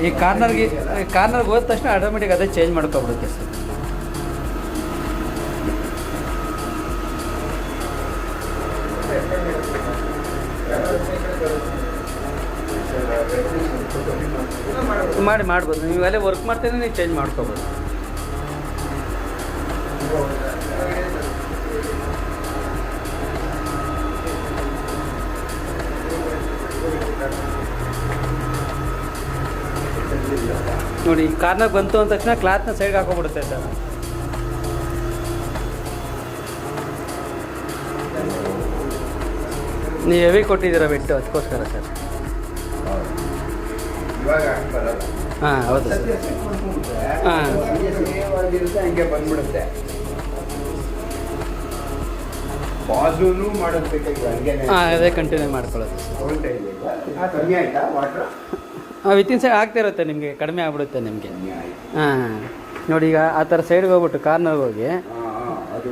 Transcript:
ಈ ಕಾರ್ನರ್ಗೆ ಹೋದ ತಕ್ಷಣ ಆಟೋಮೆಟಿಕ್ ಅದೇ ಚೇಂಜ್ ಮಾಡ್ಕೊಬಿಡುತ್ತೆ ಸರ್. ಮಾಡ್ಬೋದು ನೀವು ಅಲ್ಲೇ ವರ್ಕ್ ಮಾಡ್ತೇನೆ ನೀವು ಚೇಂಜ್ ಮಾಡ್ಕೋಬೋದು. ನೋಡಿ ಕಾರ್ನಾಗ ಬಂತು ಅಂದ ತಕ್ಷಣ ಕ್ಲಾತ್ನ ಸೈಡ್ಗೆ ಹಾಕೊಂಡ್ಬಿಡುತ್ತೆ ಸರ್. ನೀವು ಹೆವಿ ಕೊಟ್ಟಿದ್ದೀರಾ ಬಿಟ್ಟು ಅದಕ್ಕೋಸ್ಕರ ಸರ್. ಹಾಂ ಹೌದು ಸರ್. ಹಾಂ ಹಂಗೆ ಬಂದ್ಬಿಡುತ್ತೆ. ಬಾಜೂನು ಮಾಡೋದು ಹಂಗೆ. ಹಾಂ ಅದೇ ಕಂಟಿನ್ಯೂ ಮಾಡ್ಕೊಳ್ಳೋದು ಸರ್. ಕಮ್ಮಿ ಆಯ್ತಾ ವಾಟ್ರ್? ವಿತಿನ್ ಸೈಡ್ ಆಗ್ತಿರುತ್ತೆ ನಿಮಗೆ, ಕಡಿಮೆ ಆಗ್ಬಿಡುತ್ತೆ ನಿಮಗೆ. ಹಾಂ ನೋಡಿ ಈಗ ಆ ಥರ ಸೈಡ್ಗೆ ಹೋಗ್ಬಿಟ್ಟು ಕಾರ್ನರ್ಗೆ ಹೋಗಿ ಅದು